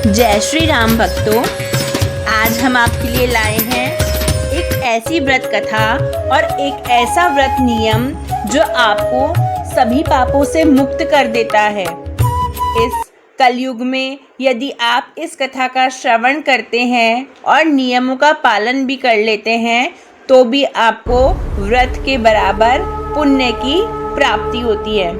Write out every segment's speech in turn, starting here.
जय श्री राम भक्तों, आज हम आपके लिए लाए हैं एक ऐसी व्रत कथा और एक ऐसा व्रत नियम जो आपको सभी पापों से मुक्त कर देता है। इस कलयुग में यदि आप इस कथा का श्रवण करते हैं और नियमों का पालन भी कर लेते हैं तो भी आपको व्रत के बराबर पुण्य की प्राप्ति होती है।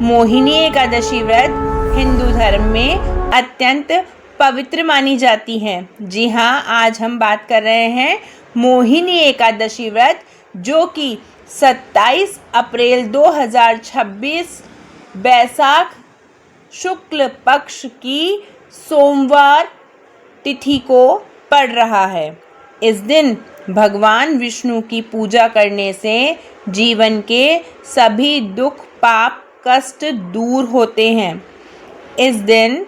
मोहिनी एकादशी व्रत हिंदू धर्म में अत्यंत पवित्र मानी जाती है। जी हाँ, आज हम बात कर रहे हैं मोहिनी एकादशी व्रत, जो कि 27 अप्रैल 2026 बैसाख शुक्ल पक्ष की सोमवार तिथि को पड़ रहा है। इस दिन भगवान विष्णु की पूजा करने से जीवन के सभी दुख, पाप, कष्ट दूर होते हैं। इस दिन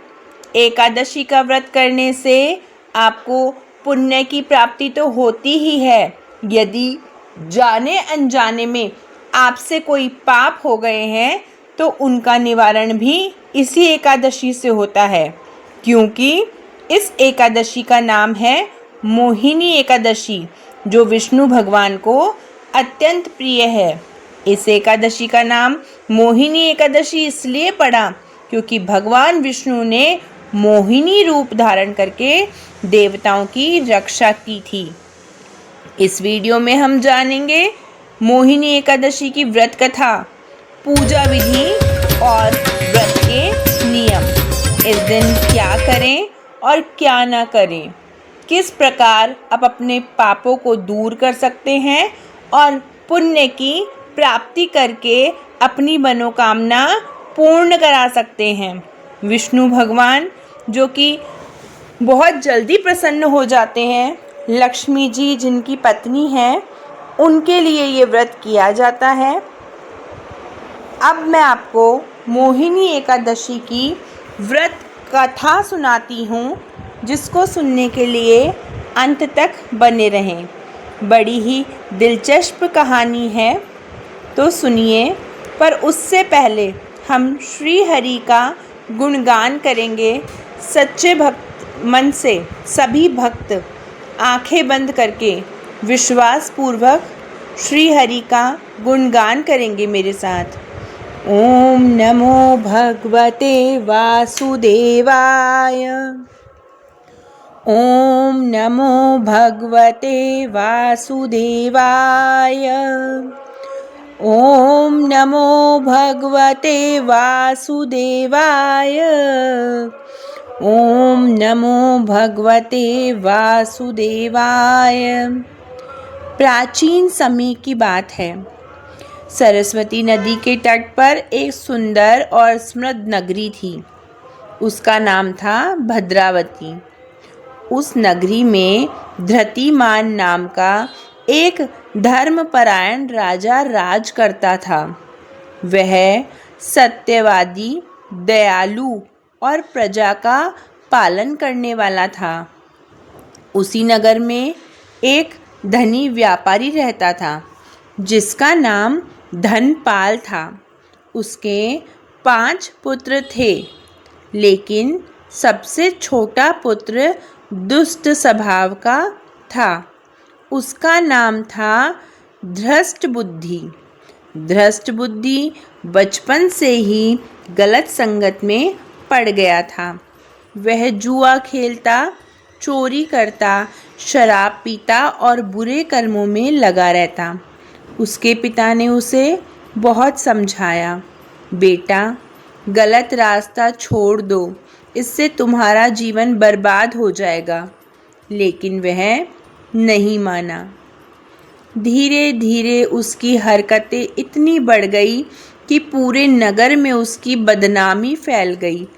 एकादशी का व्रत करने से आपको पुण्य की प्राप्ति तो होती ही है। यदि जाने अनजाने में आपसे कोई पाप हो गए हैं तो उनका निवारण भी इसी एकादशी से होता है, क्योंकि इस एकादशी का नाम है मोहिनी एकादशी, जो विष्णु भगवान को अत्यंत प्रिय है। इस एकादशी का नाम मोहिनी एकादशी इसलिए पड़ा क्योंकि भगवान विष्णु ने मोहिनी रूप धारण करके देवताओं की रक्षा की थी। इस वीडियो में हम जानेंगे मोहिनी एकादशी की व्रत कथा, पूजा विधि और व्रत के नियम। इस दिन क्या करें और क्या ना करें, किस प्रकार आप अपने पापों को दूर कर सकते हैं और पुण्य की प्राप्ति करके अपनी मनोकामना पूर्ण करा सकते हैं। विष्णु भगवान, जो कि बहुत जल्दी प्रसन्न हो जाते हैं, लक्ष्मी जी जिनकी पत्नी हैं, उनके लिए ये व्रत किया जाता है। अब मैं आपको मोहिनी एकादशी की व्रत कथा सुनाती हूँ, जिसको सुनने के लिए अंत तक बने रहें। बड़ी ही दिलचस्प कहानी है, तो सुनिए। पर उससे पहले हम श्री हरि का गुणगान करेंगे सच्चे भक्त मन से। सभी भक्त आंखें बंद करके विश्वास पूर्वक श्री हरि का गुणगान करेंगे मेरे साथ। ओम नमो भगवते वासुदेवाय। ओम नमो भगवते वासुदेवाय। ओम नमो भगवते वासुदेवाय। ओम नमो भगवते वासुदेवाय। प्राचीन समय की बात है। सरस्वती नदी के तट पर एक सुंदर और समृद्ध नगरी थी। उसका नाम था भद्रावती। उस नगरी में धृतिमान नाम का एक धर्मपरायण राजा राज करता था। वह सत्यवादी, दयालु और प्रजा का पालन करने वाला था। उसी नगर में एक धनी व्यापारी रहता था, जिसका नाम धनपाल था। उसके 5 पुत्र थे, लेकिन सबसे छोटा पुत्र दुष्ट स्वभाव का था। उसका नाम था धृष्ट बुद्धि। धृष्ट बुद्धि बचपन से ही गलत संगत में पड़ गया था। वह जुआ खेलता, चोरी करता, शराब पीता और बुरे कर्मों में लगा रहता। उसके पिता ने उसे बहुत समझाया, बेटा गलत रास्ता छोड़ दो, इससे तुम्हारा जीवन बर्बाद हो जाएगा। लेकिन वह नहीं माना। धीरे धीरे उसकी हरकतें इतनी बढ़ गई कि पूरे नगर में उसकी बदनामी फैल गई।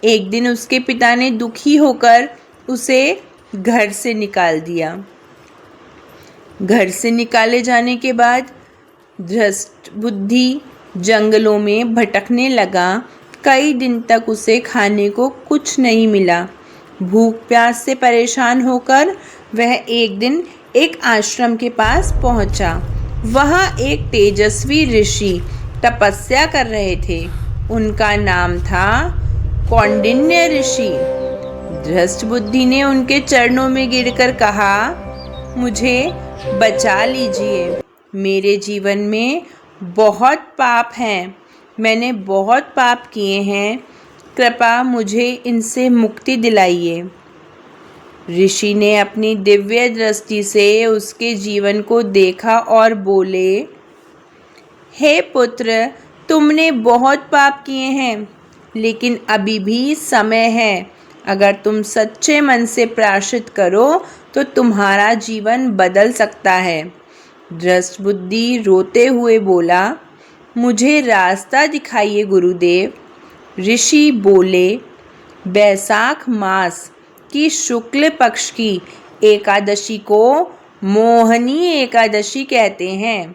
एक दिन उसके पिता ने दुखी होकर उसे घर से निकाल दिया। घर से निकाले जाने के बाद धृष्ट बुद्धि जंगलों में भटकने लगा। कई दिन तक उसे खाने को कुछ नहीं मिला। भूख प्यास से परेशान होकर वह एक दिन एक आश्रम के पास पहुंचा। वहां एक तेजस्वी ऋषि तपस्या कर रहे थे। उनका नाम था कौंडिन्य ऋषि। धृष्टबुद्धि ने उनके चरणों में गिरकर कहा, मुझे बचा लीजिए। मेरे जीवन में बहुत पाप हैं, मैंने बहुत पाप किए हैं, कृपा मुझे इनसे मुक्ति दिलाइए। ऋषि ने अपनी दिव्य दृष्टि से उसके जीवन को देखा और बोले, हे पुत्र, तुमने बहुत पाप किए हैं, लेकिन अभी भी समय है। अगर तुम सच्चे मन से प्रायश्चित करो तो तुम्हारा जीवन बदल सकता है। धृष्टबुद्धि रोते हुए बोला, मुझे रास्ता दिखाइए गुरुदेव। ऋषि बोले, बैसाख मास की शुक्ल पक्ष की एकादशी को मोहनी एकादशी कहते हैं।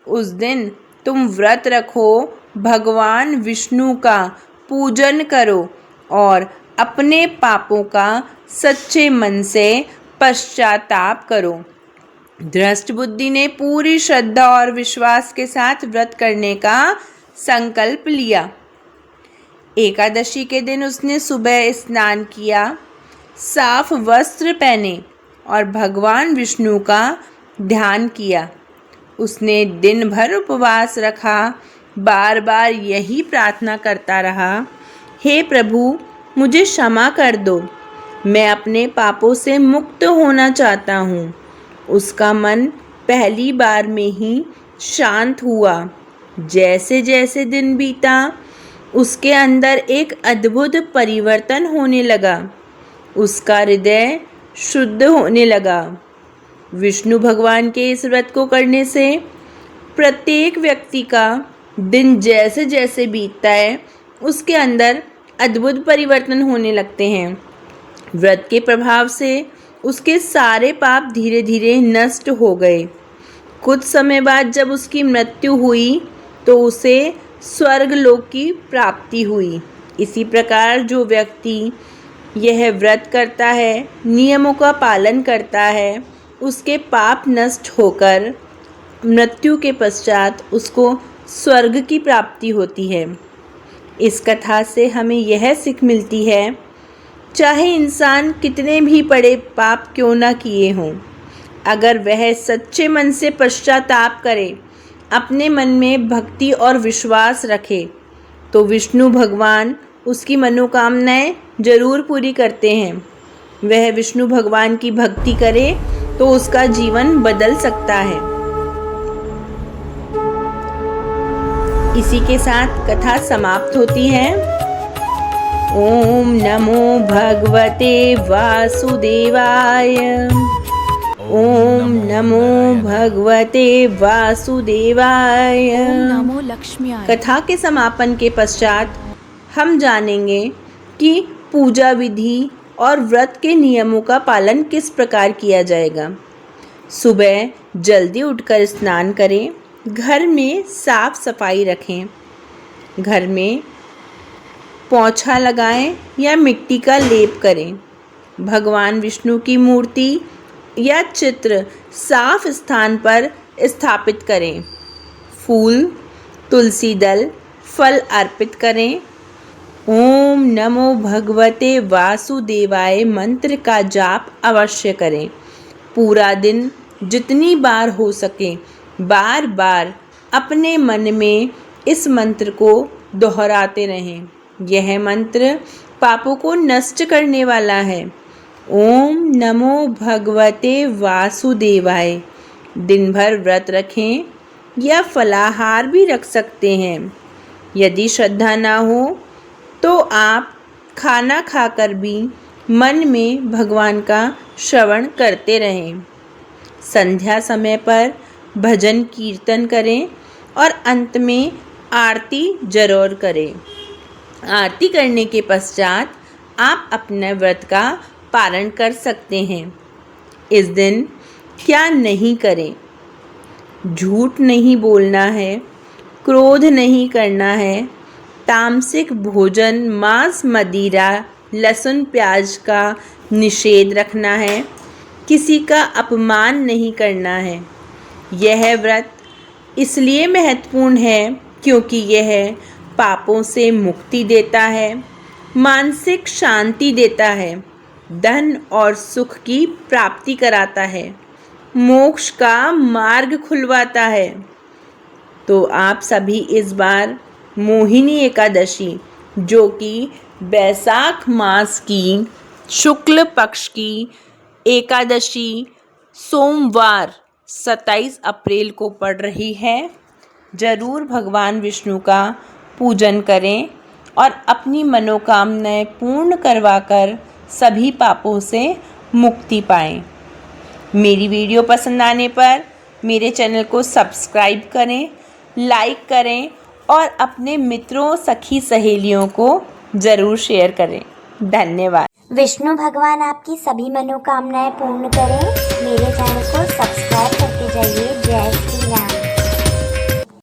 उस दिन तुम व्रत रखो, भगवान विष्णु का पूजन करो और अपने पापों का सच्चे मन से पश्चाताप करो। धृष्टबुद्धि ने पूरी श्रद्धा और विश्वास के साथ व्रत करने का संकल्प लिया। एकादशी के दिन उसने सुबह स्नान किया, साफ वस्त्र पहने और भगवान विष्णु का ध्यान किया। उसने दिन भर उपवास रखा, बार बार यही प्रार्थना करता रहा, हे प्रभु, मुझे क्षमा कर दो, मैं अपने पापों से मुक्त होना चाहता हूँ। उसका मन पहली बार में ही शांत हुआ। जैसे जैसे दिन बीता, उसके अंदर एक अद्भुत परिवर्तन होने लगा। उसका हृदय शुद्ध होने लगा। विष्णु भगवान के इस व्रत को करने से प्रत्येक व्यक्ति का दिन जैसे जैसे बीतता है, उसके अंदर अद्भुत परिवर्तन होने लगते हैं। व्रत के प्रभाव से उसके सारे पाप धीरे धीरे नष्ट हो गए। कुछ समय बाद जब उसकी मृत्यु हुई तो उसे स्वर्ग लोक की प्राप्ति हुई। इसी प्रकार जो व्यक्ति यह व्रत करता है, नियमों का पालन करता है, उसके पाप नष्ट होकर मृत्यु के पश्चात उसको स्वर्ग की प्राप्ति होती है। इस कथा से हमें यह सीख मिलती है, चाहे इंसान कितने भी बड़े पाप क्यों ना किए हों, अगर वह सच्चे मन से पश्चाताप करे, अपने मन में भक्ति और विश्वास रखे, तो विष्णु भगवान उसकी मनोकामनाएं जरूर पूरी करते हैं। वह विष्णु भगवान की भक्ति करे तो उसका जीवन बदल सकता है। इसी के साथ कथा समाप्त होती है। ओम नमो भगवते वासुदेवाय। ओम नमो भगवते वासुदेवाय। ओम नमो लक्ष्म्याय। कथा के समापन के पश्चात हम जानेंगे कि पूजा विधि और व्रत के नियमों का पालन किस प्रकार किया जाएगा। सुबह जल्दी उठकर स्नान करें, घर में साफ सफाई रखें, घर में पोंछा लगाएं या मिट्टी का लेप करें। भगवान विष्णु की मूर्ति या चित्र साफ स्थान पर स्थापित करें। फूल, तुलसी दल, फल अर्पित करें। ओम नमो भगवते वासुदेवाय मंत्र का जाप अवश्य करें। पूरा दिन जितनी बार हो सके बार बार अपने मन में इस मंत्र को दोहराते रहें। यह मंत्र पापों को नष्ट करने वाला है। ओम नमो भगवते वासुदेवाय। दिन भर व्रत रखें या फलाहार भी रख सकते हैं। यदि श्रद्धा ना हो तो आप खाना खाकर भी मन में भगवान का श्रवण करते रहें। संध्या समय पर भजन कीर्तन करें और अंत में आरती जरूर करें। आरती करने के पश्चात आप अपने व्रत का पालन कर सकते हैं। इस दिन क्या नहीं करें? झूठ नहीं बोलना है, क्रोध नहीं करना है, तामसिक भोजन, मांस, मदिरा, लहसुन, प्याज का निषेध रखना है, किसी का अपमान नहीं करना है। यह व्रत इसलिए महत्वपूर्ण है क्योंकि यह पापों से मुक्ति देता है, मानसिक शांति देता है धन और सुख की प्राप्ति कराता है, मोक्ष का मार्ग खुलवाता है। तो आप सभी इस बार मोहिनी एकादशी, जो कि बैसाख मास की शुक्ल पक्ष की एकादशी सोमवार 27 अप्रैल को पड़ रही है, जरूर भगवान विष्णु का पूजन करें और अपनी मनोकामनाएं पूर्ण करवाकर सभी पापों से मुक्ति पाएं। मेरी वीडियो पसंद आने पर मेरे चैनल को सब्सक्राइब करें, लाइक करें और अपने मित्रों, सखी, सहेलियों को ज़रूर शेयर करें। धन्यवाद। विष्णु भगवान आपकी सभी मनोकामनाएं पूर्ण करें। मेरे चैनल को सब्सक्राइब करते जाइए। जय